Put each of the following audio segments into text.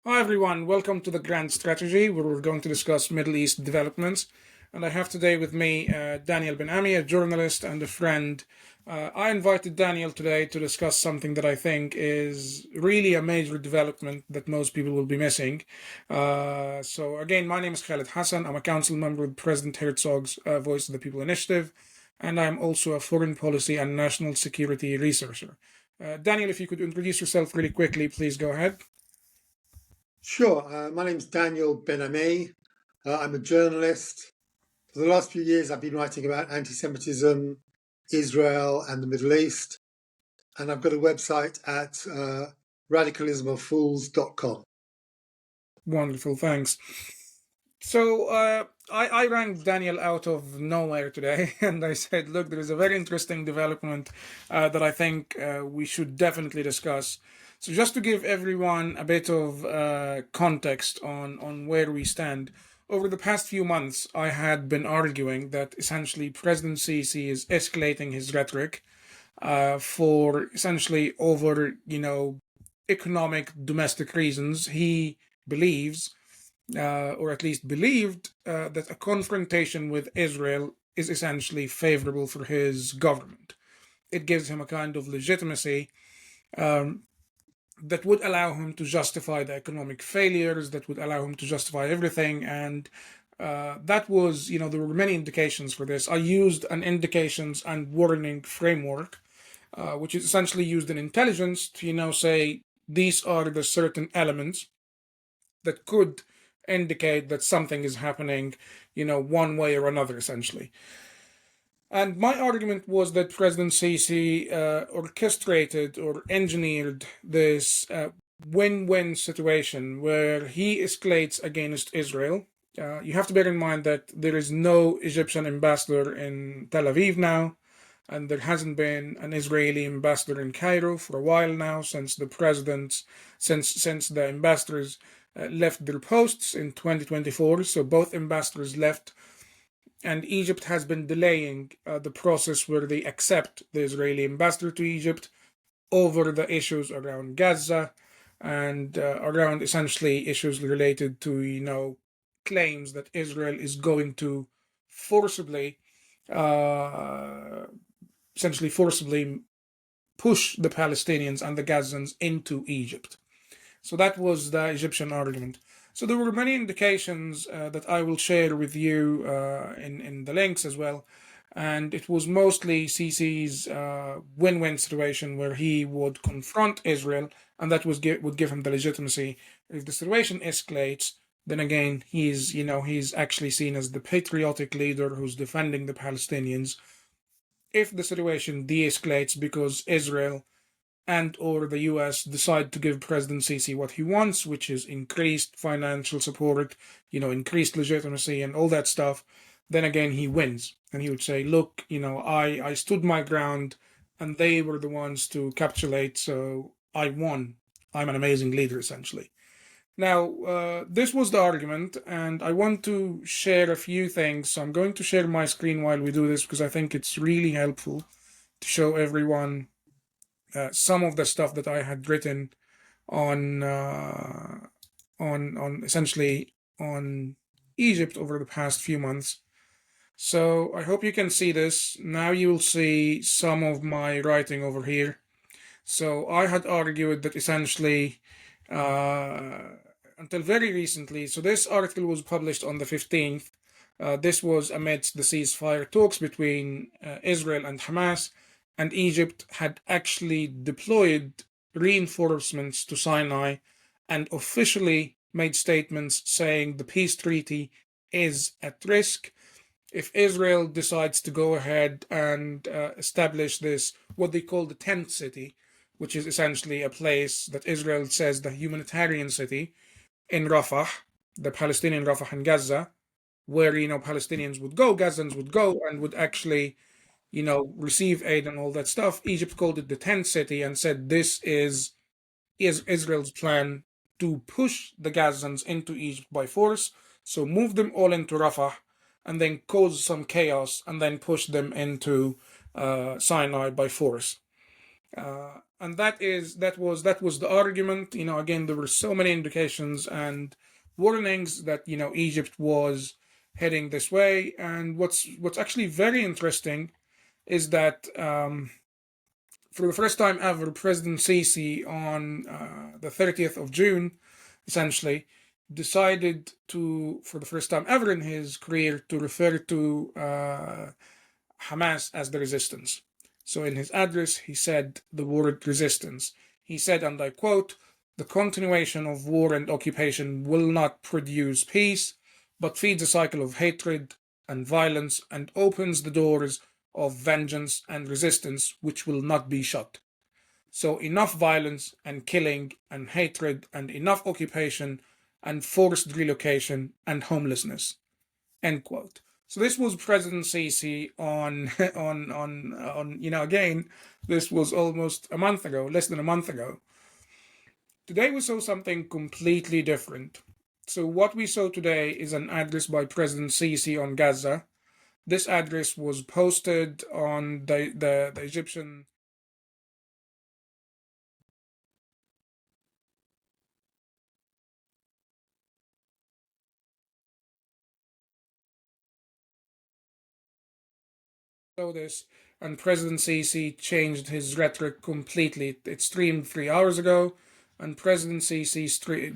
Hi everyone, welcome to the Grand Strategy, where we're going to discuss Middle East developments. And I have today with me Daniel Ben Ami, a journalist and a friend. I invited Daniel today to discuss something that I think is really a major development that most people will be missing. So again, my name is Khaled Hassan. I'm a council member with President Herzog's Voice of the People Initiative, and I'm also a foreign policy and national security researcher. Daniel, if you could introduce yourself really quickly, please go ahead. Sure. My name's Daniel Ben-Ami. I'm a journalist. For the last few years, I've been writing about anti-Semitism, Israel, and the Middle East. And I've got a website at radicalismofools.com. Wonderful, thanks. So I rang Daniel out of nowhere today, and I said, "Look, there is a very interesting development that I think we should definitely discuss." So just to give everyone a bit of context on where we stand, over the past few months, I had been arguing that essentially President Sisi is escalating his rhetoric for essentially over economic domestic reasons. He believes or at least believed, that a confrontation with Israel is essentially favorable for his government. It gives him a kind of legitimacy um, that would allow him to justify the economic failures, that would allow him to justify everything. And that was, there were many indications for this. I used an indications and warning framework, which is essentially used in intelligence to, say these are the certain elements that could indicate that something is happening, one way or another, essentially. And my argument was that President Sisi orchestrated or engineered this win-win situation where he escalates against Israel. You have to bear in mind that there is no Egyptian ambassador in Tel Aviv now, and there hasn't been an Israeli ambassador in Cairo for a while now since the ambassadors left their posts in 2024. So both ambassadors left, and Egypt has been delaying the process where they accept the Israeli ambassador to Egypt over the issues around Gaza and around essentially issues related to, claims that Israel is going to forcibly, uh, essentially forcibly push the Palestinians and the Gazans into Egypt. So that was the Egyptian argument. So there were many indications that I will share with you in the links as well. And it was mostly Sisi's win-win situation where he would confront Israel, and that would give him the legitimacy. If the situation escalates, then again he's actually seen as the patriotic leader who's defending the Palestinians. If the situation de-escalates because Israel and or the US decide to give President Sisi what he wants, which is increased financial support, increased legitimacy and all that stuff, then again he wins. And he would say, look, I stood my ground and they were the ones to capitulate, so I won. I'm an amazing leader, essentially. Now, this was the argument, and I want to share a few things. So I'm going to share my screen while we do this because I think it's really helpful to show everyone some of the stuff that I had written on on essentially on Egypt over the past few months. So I hope you can see this. Now you'll see some of my writing over here. So I had argued that essentially until very recently, so this article was published on the 15th. This was amidst the ceasefire talks between Israel and Hamas, and Egypt had actually deployed reinforcements to Sinai and officially made statements saying the peace treaty is at risk. If Israel decides to go ahead and establish this, what they call the tent city, which is essentially a place that Israel says the humanitarian city in Rafah, the Palestinian Rafah and Gaza, where Palestinians would go, Gazans would go, and would actually receive aid and all that stuff. Egypt called it the tent city and said this is Israel's plan to push the Gazans into Egypt by force. So move them all into Rafah and then cause some chaos and then push them into Sinai by force. and that was the argument. Again, there were so many indications and warnings that Egypt was heading this way. And what's actually very interesting is that for the first time ever, President Sisi on the 30th of June, essentially, decided to, for the first time ever in his career, to refer to Hamas as the resistance. So in his address, he said the word resistance. He said, and I quote, "The continuation of war and occupation will not produce peace, but feeds a cycle of hatred and violence and opens the doors of vengeance and resistance which will not be shut. So enough violence and killing and hatred and enough occupation and forced relocation and homelessness." End quote. So this was President Sisi on again, this was almost a month ago, less than a month ago. Today we saw something completely different. So what we saw today is an address by President Sisi on Gaza. This address was posted on the Egyptian this, and President Sisi changed his rhetoric completely. It streamed 3 hours ago, and President Sisi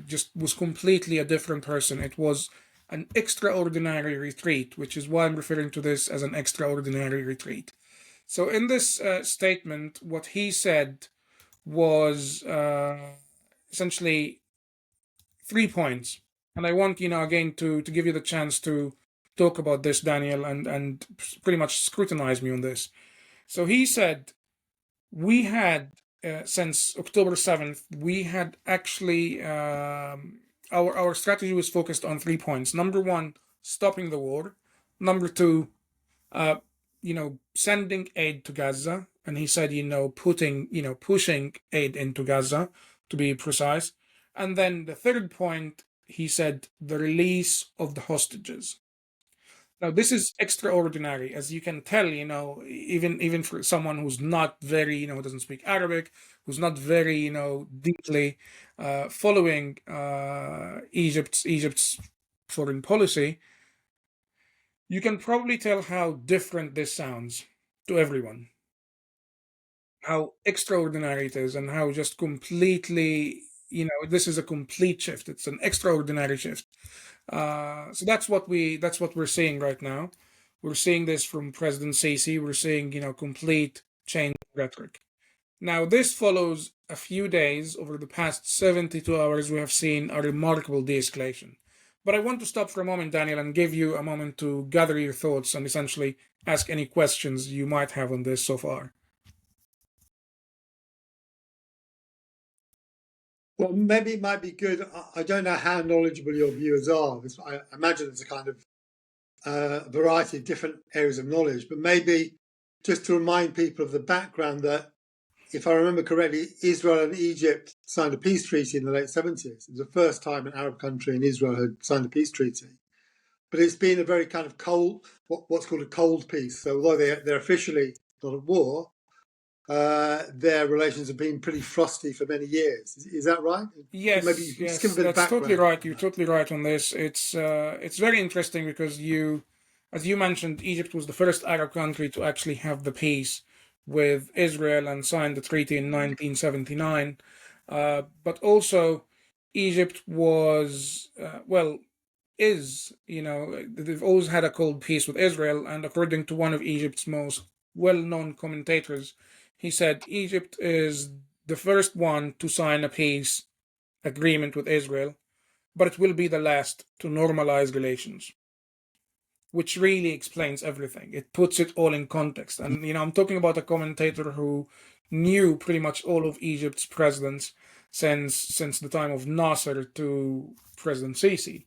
just was completely a different person. It was an extraordinary retreat, which is why I'm referring to this as an extraordinary retreat. So in this statement, what he said was essentially 3 points. And I want, again, to give you the chance to talk about this, Daniel, and pretty much scrutinize me on this. So he said, we had, since October 7th, we had actually, our strategy was focused on 3 points. Number one, stopping the war. Number two, sending aid to Gaza. And he said, pushing aid into Gaza, to be precise. And then the third point, he said, the release of the hostages. Now, this is extraordinary, as you can tell, even for someone who's not very, who doesn't speak Arabic, who's not very, deeply following Egypt's foreign policy, you can probably tell how different this sounds to everyone, how extraordinary it is, and how just completely, this is a complete shift. It's an extraordinary shift. So that's what we're seeing right now. We're seeing this from President Sisi. We're seeing complete change in rhetoric. Now this follows a few days. Over the past 72 hours, we have seen a remarkable de-escalation. But I want to stop for a moment, Daniel, and give you a moment to gather your thoughts and essentially ask any questions you might have on this so far. Well, maybe it might be good. I don't know how knowledgeable your viewers are. I imagine there's a kind of variety of different areas of knowledge, but maybe just to remind people of the background that, if I remember correctly, Israel and Egypt signed a peace treaty in the late 70s. It was the first time an Arab country and Israel had signed a peace treaty. But it's been a very kind of cold, what's called a cold peace. So although they're officially not at war, their relations have been pretty frosty for many years. Is that right? Yes, Maybe you yes, just give a bit of that's totally background. right. You're totally right on this. It's very interesting because as you mentioned, Egypt was the first Arab country to actually have the peace with Israel and signed the treaty in 1979. But also, Egypt was they've always had a cold peace with Israel, and according to one of Egypt's most well-known commentators, he said Egypt is the first one to sign a peace agreement with Israel, but it will be the last to normalize relations, which really explains everything. It puts it all in context. And, I'm talking about a commentator who knew pretty much all of Egypt's presidents since the time of Nasser to President Sisi.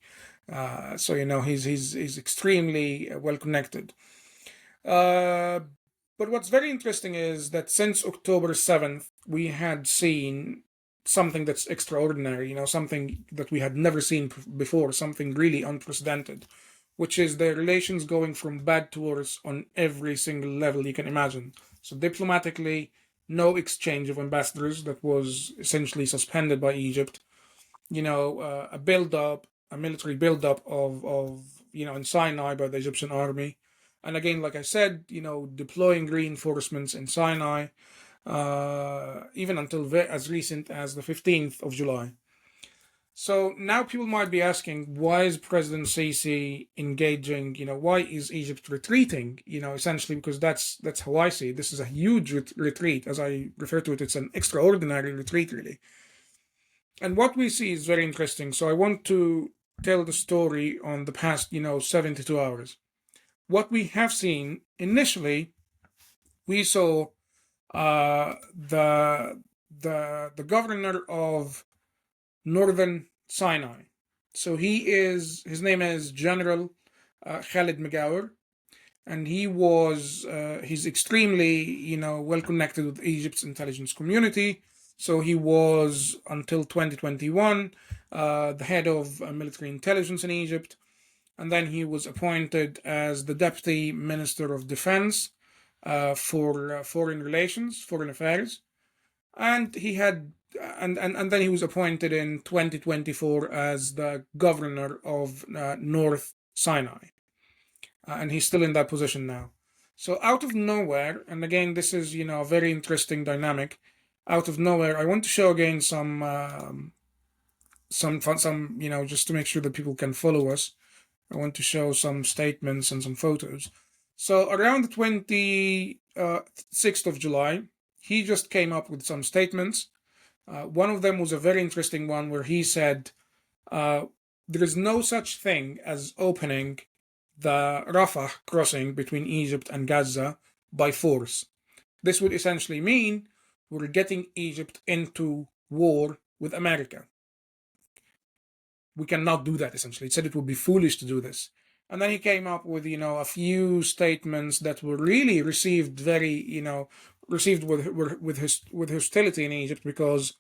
So he's extremely well connected. But what's very interesting is that since October 7th, we had seen something that's extraordinary, something that we had never seen before, something really unprecedented, which is the relations going from bad to worse on every single level you can imagine. So diplomatically, no exchange of ambassadors that was essentially suspended by Egypt. A military buildup of in Sinai by the Egyptian army, and again, like I said, deploying reinforcements in Sinai, even until as recent as the 15th of July. So now people might be asking, why is President Sisi engaging? Why is Egypt retreating? Essentially because that's how I see it. This is a huge retreat, as I refer to it. It's an extraordinary retreat, really. And what we see is very interesting. So I want to tell the story on the past, 72 hours. What we have seen initially, we saw the governor of northern Sinai. So his name is General Khalid Megawer, and he's extremely, well connected with Egypt's intelligence community. So he was, until 2021, the head of military intelligence in Egypt, and then he was appointed as the Deputy Minister of Defense for foreign affairs, and he had and then he was appointed in 2024 as the governor of North Sinai, and he's still in that position now. So out of nowhere, and again, this is a very interesting dynamic. Out of nowhere, I want to show again some just to make sure that people can follow us. I want to show some statements and some photos. So around the 26th of July, he just came up with some statements. One of them was a very interesting one where he said, there is no such thing as opening the Rafah crossing between Egypt and Gaza by force. This would essentially mean we're getting Egypt into war with America. We cannot do that, essentially. He said it would be foolish to do this. And then he came up with, a few statements that were really received with hostility in Egypt, because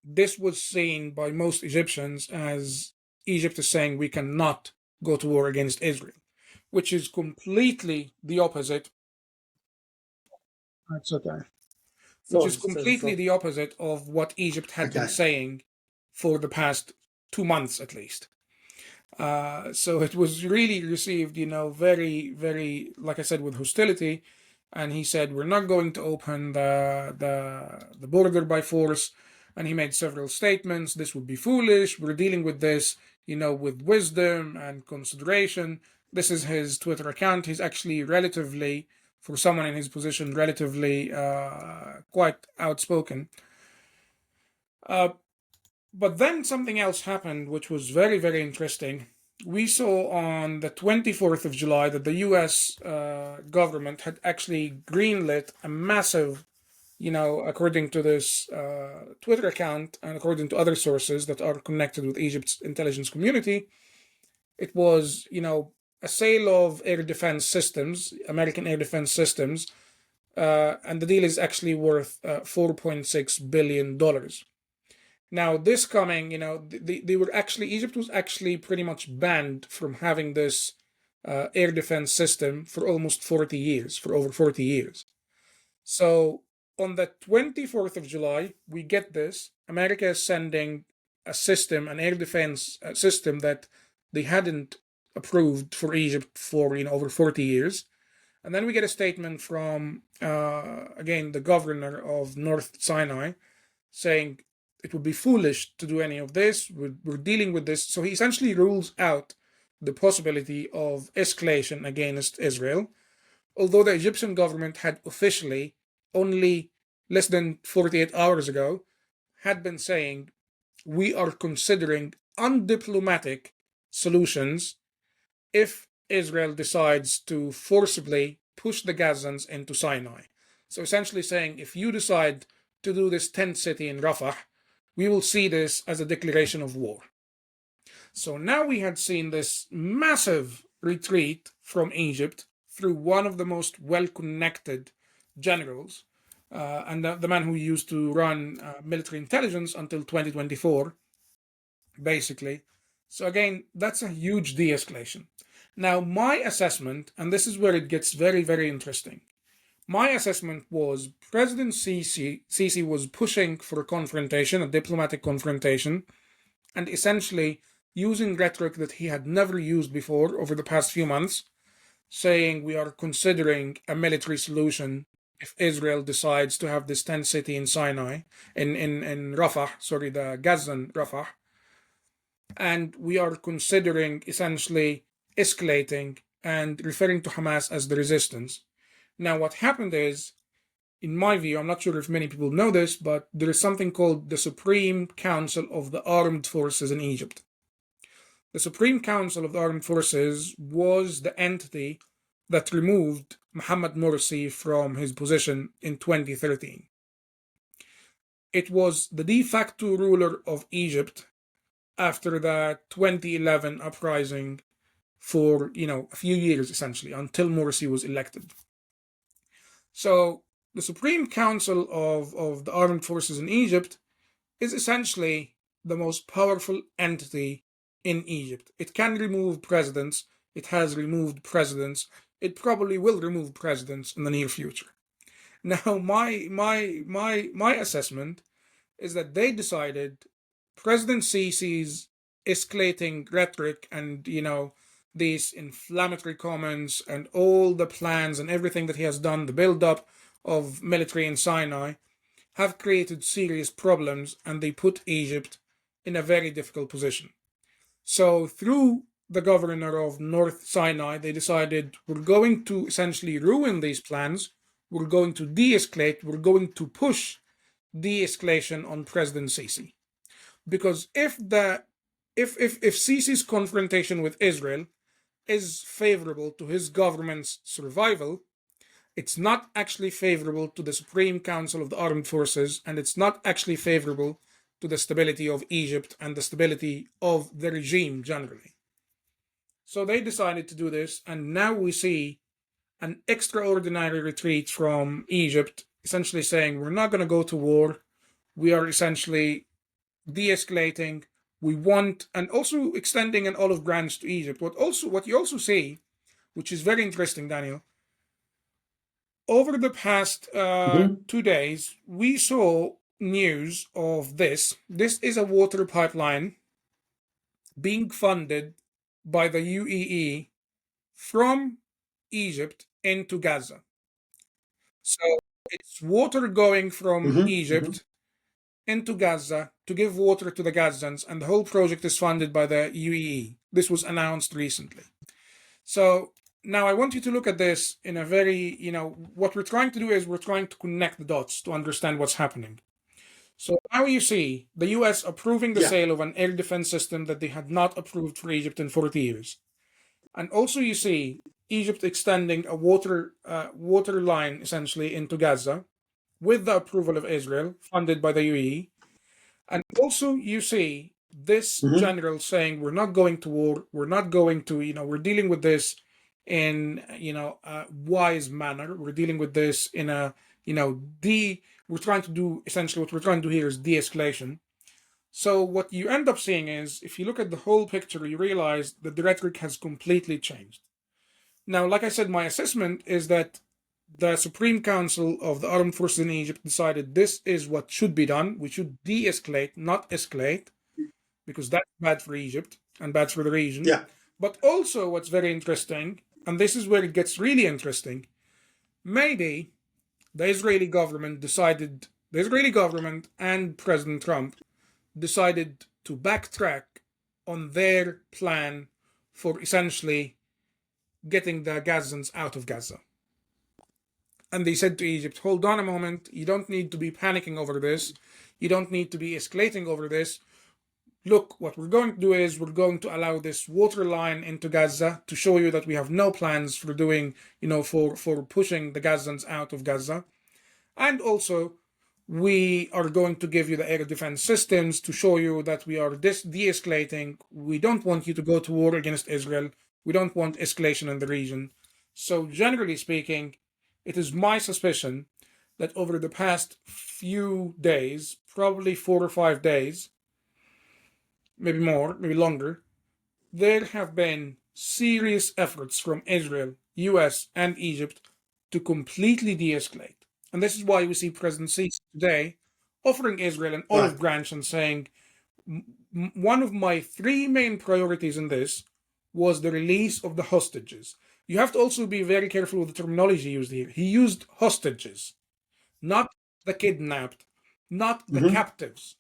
this was seen by most Egyptians as Egypt is saying we cannot go to war against Israel, which is completely the opposite. That's okay. Which is completely the opposite of what Egypt had been saying for the past 2 months at least. So it was really received, very, very, like I said, with hostility. And he said, we're not going to open the border by force. And he made several statements. This would be foolish. We're dealing with this, with wisdom and consideration. This is his Twitter account. He's actually relatively, for someone in his position, relatively quite outspoken. But then something else happened, which was very, very interesting. We saw on the 24th of July that the US government had actually greenlit a massive, according to this Twitter account and according to other sources that are connected with Egypt's intelligence community, it was, a sale of air defense systems, American air defense systems, and the deal is actually worth $4.6 billion. Now, this coming, Egypt was actually pretty much banned from having this air defense system for almost 40 years, for over 40 years. So on the 24th of July, we get this. America is sending a system, an air defense system that they hadn't approved for Egypt for, over 40 years. And then we get a statement from, again, the governor of North Sinai saying, it would be foolish to do any of this. We're dealing with this. So he essentially rules out the possibility of escalation against Israel, although the Egyptian government had officially, only less than 48 hours ago, had been saying, we are considering undiplomatic solutions if Israel decides to forcibly push the Gazans into Sinai. So essentially saying, if you decide to do this tent city in Rafah, we will see this as a declaration of war. So now we had seen this massive retreat from Egypt through one of the most well-connected generals, and the man who used to run military intelligence until 2024, basically. So again, that's a huge de-escalation. Now, my assessment, and this is where it gets very, very interesting, My assessment was President Sisi was pushing for a confrontation, a diplomatic confrontation, and essentially using rhetoric that he had never used before over the past few months, saying we are considering a military solution if Israel decides to have this tent city in Sinai, in Rafah, sorry, the Gazan Rafah, and we are considering essentially escalating and referring to Hamas as the resistance. Now, what happened is, in my view, I'm not sure if many people know this, but there is something called the Supreme Council of the Armed Forces in Egypt. The Supreme Council of the Armed Forces was the entity that removed Mohammed Morsi from his position in 2013. It was the de facto ruler of Egypt after the 2011 uprising for, a few years essentially, until Morsi was elected. So the Supreme Council of the Armed Forces in Egypt is essentially the most powerful entity in Egypt. It can remove presidents. It has removed presidents. It probably will remove presidents in the near future. Now, my assessment is that they decided President Sisi's escalating rhetoric and these inflammatory comments and all the plans and everything that he has done, the build-up of military in Sinai, have created serious problems, and they put Egypt in a very difficult position. So through the governor of North Sinai, they decided we're going to essentially ruin these plans. We're going to de-escalate. We're going to push de-escalation on President Sisi. Because if Sisi's confrontation with Israel is favorable to his government's survival, it's not actually favorable to the Supreme Council of the Armed Forces, and it's not actually favorable to the stability of Egypt and the stability of the regime generally. So they decided to do this, and now we see an extraordinary retreat from Egypt, essentially saying we're not going to go to war. We are essentially de-escalating. We want, and also extending an olive branch to Egypt. What you also see, which is very interesting, Daniel, over the past Mhm. 2 days, we saw news of this. This is a water pipeline being funded by the UAE from Egypt into Gaza. So it's water going from Mhm. Mhm. Egypt into Gaza to give water to the Gazans, and the whole project is funded by the UAE. This was announced recently. So now I want you to look at this in a very, what we're trying to do is we're trying to connect the dots to understand what's happening. So now you see the US approving the Yeah. sale of an air defense system that they had not approved for Egypt in 40 years. And also you see Egypt extending a water line essentially into Gaza with the approval of Israel, funded by the UAE. And also you see this Mhm. general saying we're not going to war, we're not going to, we're dealing with this in, a wise manner. We're dealing with this in a, we're trying to do, essentially what we're trying to do here is de-escalation. So what you end up seeing is, if you look at the whole picture, you realize that the rhetoric has completely changed. Now, like I said, my assessment is that the Supreme Council of the Armed Forces in Egypt decided this is what should be done. We should de-escalate, not escalate, because that's bad for Egypt and bad for the region. Yeah. But also, what's very interesting, and this is where it gets really interesting, maybe the Israeli government decided, the Israeli government and President Trump decided to backtrack on their plan for essentially getting the Gazans out of Gaza. And they said to Egypt, hold on a moment, you don't need to be panicking over this. You don't need to be escalating over this. Look, what we're going to do is we're going to allow this water line into Gaza to show you that we have no plans for doing, for pushing the Gazans out of Gaza. And also, we are going to give you the air defense systems to show you that we are de-escalating. We don't want you to go to war against Israel. We don't want escalation in the region. So generally speaking, it is my suspicion that over the past few days, probably 4 or 5 days, maybe more, maybe longer, there have been serious efforts from Israel, US, and Egypt to completely de-escalate. And this is why we see President Sisi today offering Israel an olive Right. branch and saying, one of my three main priorities in this was the release of the hostages. You have to also be very careful with the terminology used here. He used hostages, not the kidnapped, not the Hmm. captives.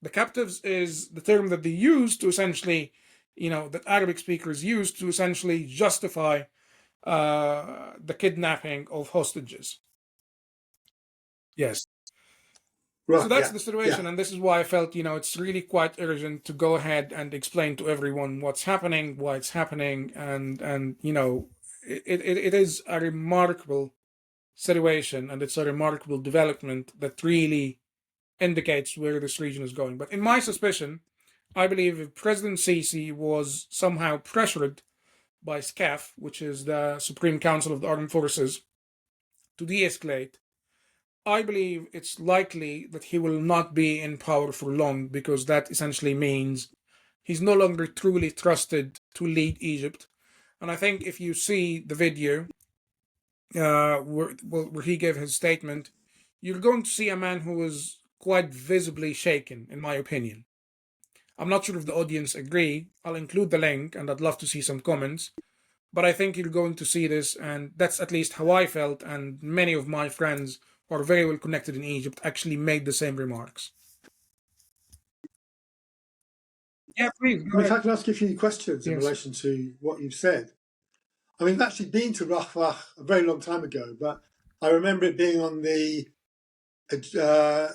The captives is the term that they use to essentially, that Arabic speakers use to essentially justify the kidnapping of hostages. Yes. So Right. that's Yeah. the Yeah. situation, and this is why I felt, it's really quite urgent to go ahead and explain to everyone what's happening, why it's happening, and it is a remarkable situation, and it's a remarkable development that really indicates where this region is going. But in my suspicion, I believe if President Sisi was somehow pressured by SCAF, which is the Supreme Council of the Armed Forces, to de-escalate, I believe it's likely that he will not be in power for long, because that essentially means he's no longer truly trusted to lead Egypt. And I think if you see the video where he gave his statement, you're going to see a man who is quite visibly shaken, in my opinion. I'm not sure if the audience agree. I'll include the link, and I'd love to see some comments. But I think you're going to see this, and that's at least how I felt, and many of my friends who are very well connected in Egypt actually made the same remarks. Yeah, please I go mean, if ahead. I can ask you a few questions in Yes. relation to what you've said. I mean, I've actually been to Rafah a very long time ago, but I remember it being on the uh,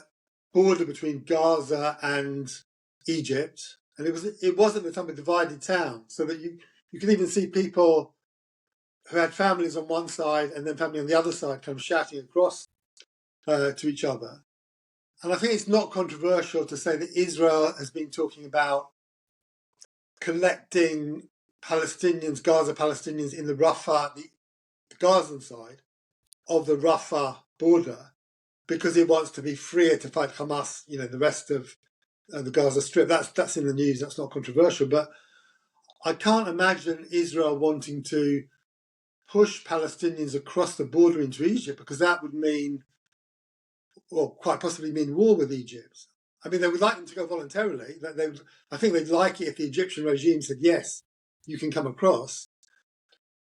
border between Gaza and Egypt, and it wasn't the time of divided town, so that you can even see people who had families on one side and then family on the other side, kind of shouting across to each other. And I think it's not controversial to say that Israel has been talking about collecting Palestinians, Gaza Palestinians, in the Rafah, the Gazan side of the Rafah border, because it wants to be freer to fight Hamas, the rest of the Gaza Strip. That's in the news. That's not controversial. But I can't imagine Israel wanting to push Palestinians across the border into Egypt, because that would mean, or quite possibly mean, war with Egypt. I mean, they would like them to go voluntarily. I think they'd like it if the Egyptian regime said, yes, you can come across.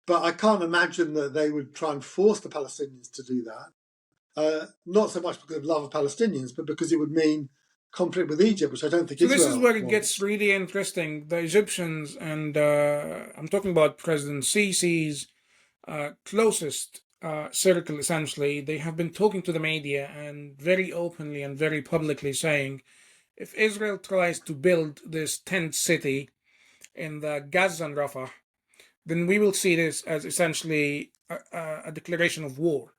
But I can't imagine that they would try and force the Palestinians to do that. Not so much because of love of Palestinians, but because it would mean conflict with Egypt, which I don't think So this is Israel where it gets wants. really interesting. The Egyptians, and I'm talking about President Sisi's closest circle, essentially, they have been talking to the media and very openly and very publicly saying, if Israel tries to build this tent city in the Gaza and Rafah, then we will see this as essentially a declaration of war.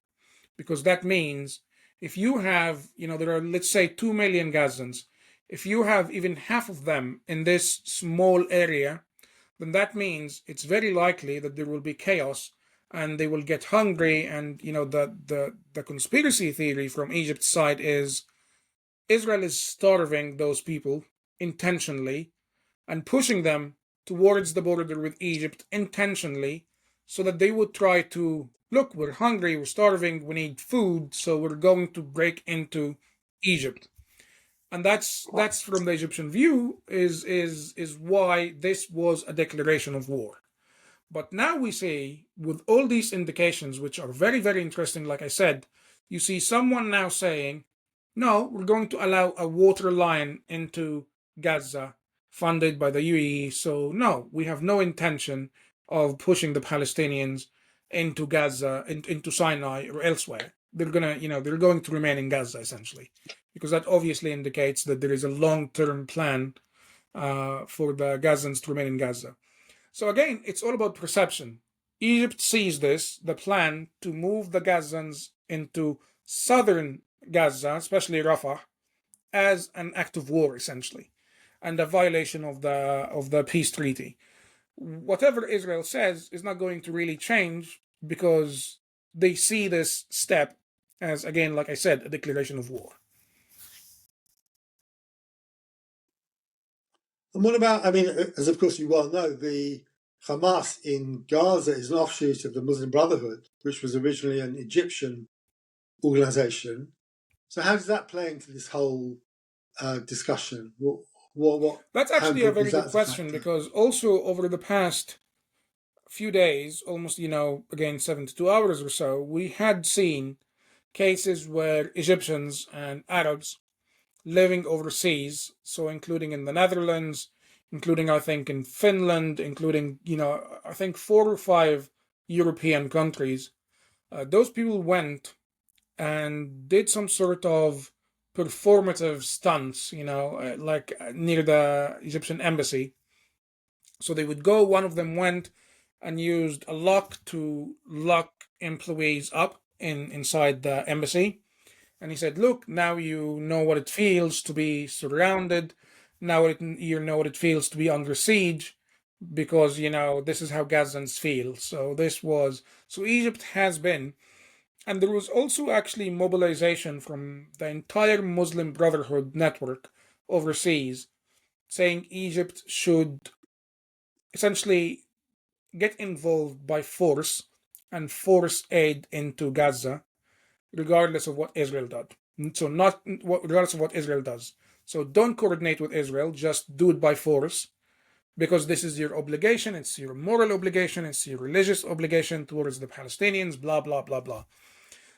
Because that means if you have, there are, let's say, 2 million Gazans, if you have even half of them in this small area, then that means it's very likely that there will be chaos and they will get hungry. And, the conspiracy theory from Egypt's side is Israel is starving those people intentionally and pushing them towards the border with Egypt intentionally, so that they would try to look, we're hungry, we're starving, we need food, so we're going to break into Egypt. And that's from the Egyptian view is why this was a declaration of war. But now we see, with all these indications, which are very, very interesting, like I said, you see someone now saying, no, we're going to allow a water line into Gaza funded by the UAE. So, no, we have no intention of pushing the Palestinians into Gaza, into Sinai or elsewhere. They're going to remain in Gaza, essentially, because that obviously indicates that there is a long-term plan for the Gazans to remain in Gaza. So again, it's all about perception. Egypt sees this, the plan to move the Gazans into southern Gaza, especially Rafah, as an act of war, essentially, and a violation of the peace treaty. Whatever Israel says is not going to really change, because they see this step as, again, like I said, a declaration of war. And what about, I mean, as of course you well know, the Hamas in Gaza is an offshoot of the Muslim Brotherhood, which was originally an Egyptian organization. So how does that play into this whole discussion? That's How actually a important very is that good as a question, factor? because also over the past few days, almost, again, 72 hours or so, we had seen cases where Egyptians and Arabs living overseas, so including in the Netherlands, including, I think, in Finland, including, I think 4 or 5 European countries, those people went and did some sort of performative stunts, like near the Egyptian embassy. So they would go, one of them went and used a lock to lock employees up inside the embassy. And he said, "Look, now you know what it feels to be surrounded. Now you know what it feels to be under siege, because this is how Gazans feel." So Egypt has been, and there was also actually mobilization from the entire Muslim Brotherhood network overseas, saying Egypt should essentially get involved by force and force aid into Gaza, regardless of what Israel does. So not regardless of what Israel does. So don't coordinate with Israel. Just do it by force, because this is your obligation. It's your moral obligation. It's your religious obligation towards the Palestinians. Blah blah blah blah.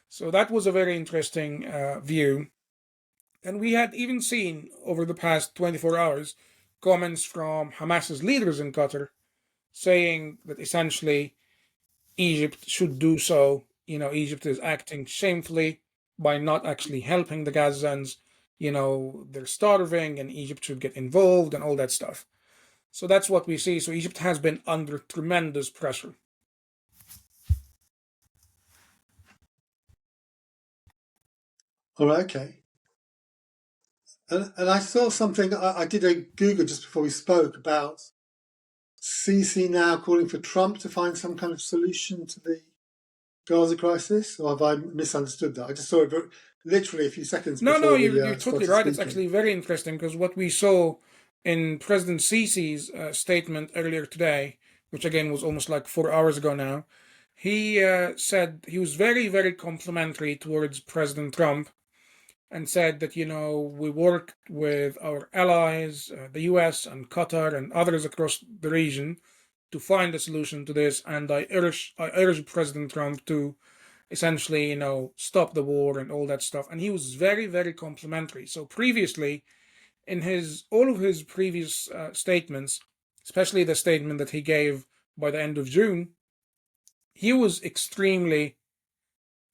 So that was a very interesting view, and we had even seen over the past 24 hours comments from Hamas's leaders in Qatar saying that essentially Egypt should do so. Egypt is acting shamefully by not actually helping the Gazans. They're starving and Egypt should get involved and all that stuff. So that's what we see. So Egypt has been under tremendous pressure. All right, okay. And I saw something, I did a Google just before we spoke about Sisi now calling for Trump to find some kind of solution to the Gaza crisis, or have I misunderstood that? I just saw it literally a few seconds No, no, before we you're totally started right. It's speaking. actually very interesting, because what we saw in President Sisi's statement earlier today, which again was almost like 4 hours ago now, he said he was very, very complimentary towards President Trump, and said that we worked with our allies, the U.S. and Qatar and others across the region, to find a solution to this. And I urge President Trump to essentially stop the war and all that stuff. And he was very, very complimentary. So previously, in his all of his previous statements, especially the statement that he gave by the end of June, he was extremely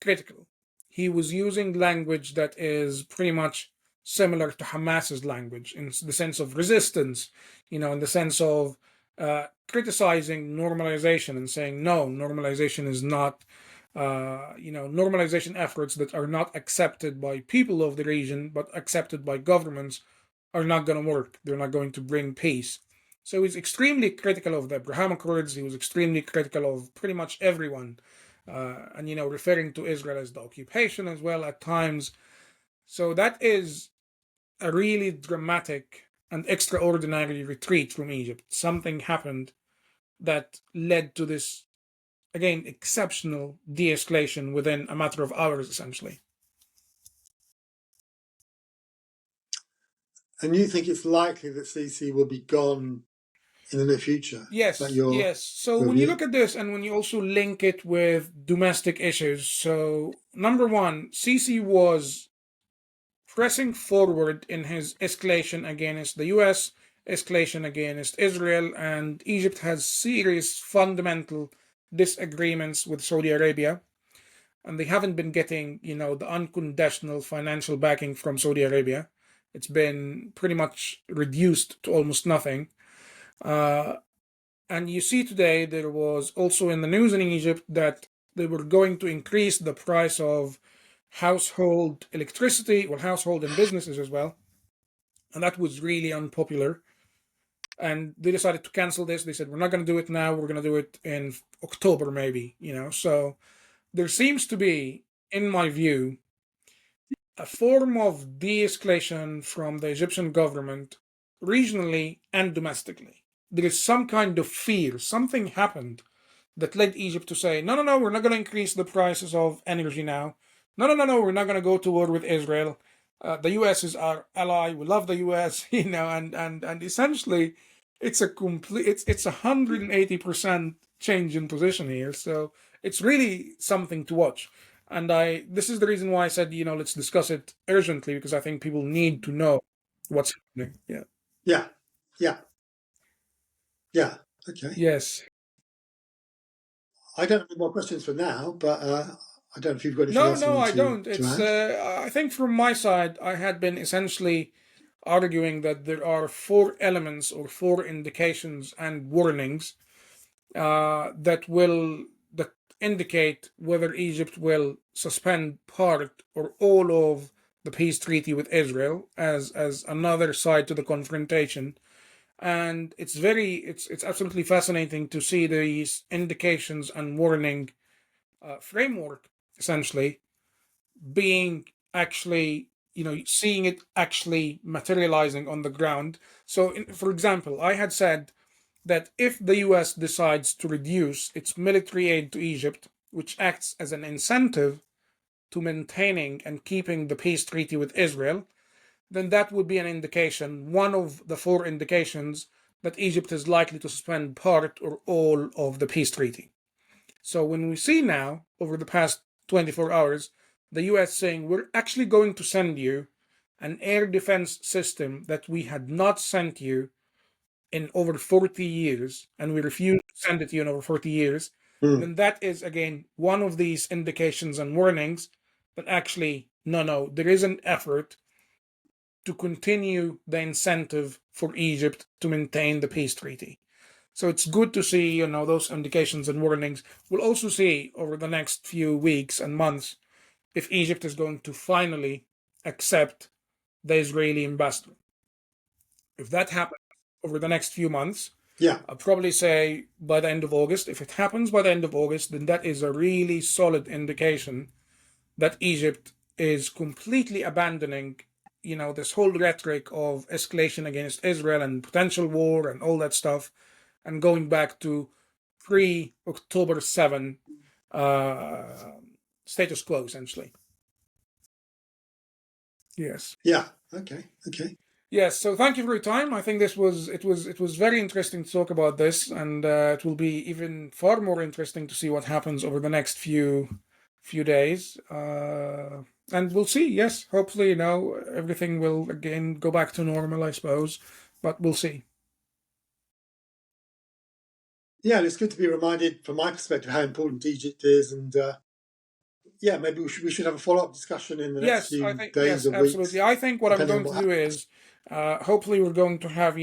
critical. He was using language that is pretty much similar to Hamas's language, in the sense of resistance, in the sense of criticizing normalization and saying, no, normalization is not, normalization efforts that are not accepted by people of the region, but accepted by governments, are not going to work. They're not going to bring peace. So he's extremely critical of the Abraham Accords. He was extremely critical of pretty much everyone, and referring to Israel as the occupation as well at times. So that is a really dramatic and extraordinary retreat from Egypt. Something happened that led to this, again, exceptional de-escalation within a matter of hours, essentially. And you think it's likely that Sisi will be gone in the near future? Is that Yes, yes. So your when you view? look at this, and when you also link it with domestic issues, so number one, Sisi was pressing forward in his escalation against the US, escalation against Israel, and Egypt has serious fundamental disagreements with Saudi Arabia, and they haven't been getting, the unconditional financial backing from Saudi Arabia. It's been pretty much reduced to almost nothing. Uh, and you see today there was also in the news in Egypt that they were going to increase the price of household electricity, well, household and businesses as well. And that was really unpopular. And they decided to cancel this. They said, we're not going to do it now. We're going to do it in October, maybe. So there seems to be, in my view, a form of de escalation from the Egyptian government regionally and domestically. there is some kind of fear. Something happened that led Egypt to say, no, no, no, we're not going to increase the prices of energy now. No, no, no, no, we're not going to go to war with Israel. The U.S. is our ally. We love the U.S. And essentially, it's it's 180% change in position here. So it's really something to watch. And this is the reason why I said, let's discuss it urgently, because I think people need to know what's happening. Yeah. Yeah, yeah, yeah. Okay. Yes. I don't have any more questions for now, but I don't know if you've got anything No, else you no, want I don't. to It's add. I think from my side, I had been essentially arguing that there are four elements or four indications and warnings that indicate whether Egypt will suspend part or all of the peace treaty with Israel as another side to the confrontation. And it's absolutely fascinating to see these indications and warning framework essentially being actually, seeing it actually materializing on the ground. So for example, I had said that if the US decides to reduce its military aid to Egypt, which acts as an incentive to maintaining and keeping the peace treaty with Israel, then that would be an indication, one of the four indications, that Egypt is likely to suspend part or all of the peace treaty. So when we see now, over the past 24 hours, the US saying, we're actually going to send you an air defense system that we had not sent you in over 40 years, and we refuse to send it to you in over 40 years, Mm. then that is, again, one of these indications and warnings that actually, no, there is an effort to continue the incentive for Egypt to maintain the peace treaty. So it's good to see, those indications and warnings. We'll also see over the next few weeks and months if Egypt is going to finally accept the Israeli ambassador. If that happens over the next few months, Yeah, I'll probably say by the end of August. If it happens by the end of August, then that is a really solid indication that Egypt is completely abandoning, this whole rhetoric of escalation against Israel and potential war and all that stuff, and going back to pre-October 7 uh, status quo, essentially. Yes. yeah. Okay, okay. Yes, so thank you for your time. I think it was very interesting to talk about this, and it will be even far more interesting to see what happens over the next few days. And we'll see. Yes, hopefully, everything will again go back to normal, I suppose, but we'll see. Yeah, and it's good to be reminded, from my perspective, how important Egypt is, and yeah, maybe we should have a follow-up discussion in the next Yes, I few think days yes, or absolutely. weeks, I think what I'm depending on going to what do happens. is, hopefully, we're going to have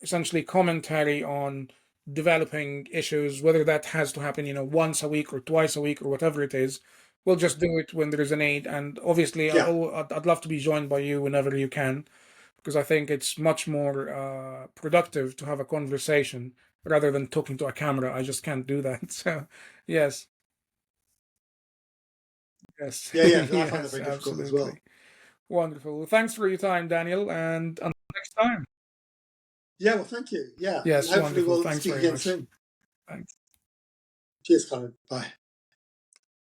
essentially commentary on developing issues, whether that has to happen once a week or twice a week or whatever it is. We'll just do it when there is a need, and obviously, Yeah, I'd love to be joined by you whenever you can, because I think it's much more productive to have a conversation rather than talking to a camera. I just can't do that. So, yes, yes, yeah, yeah. No, I find that yes, very difficult as absolutely. well. Wonderful. Well, thanks for your time, Daniel, and until next time. Yeah, well, thank you. Yeah, and Yes, hopefully wonderful. we'll Thanks speak very again much. soon. Thanks. Cheers, Colin. Bye.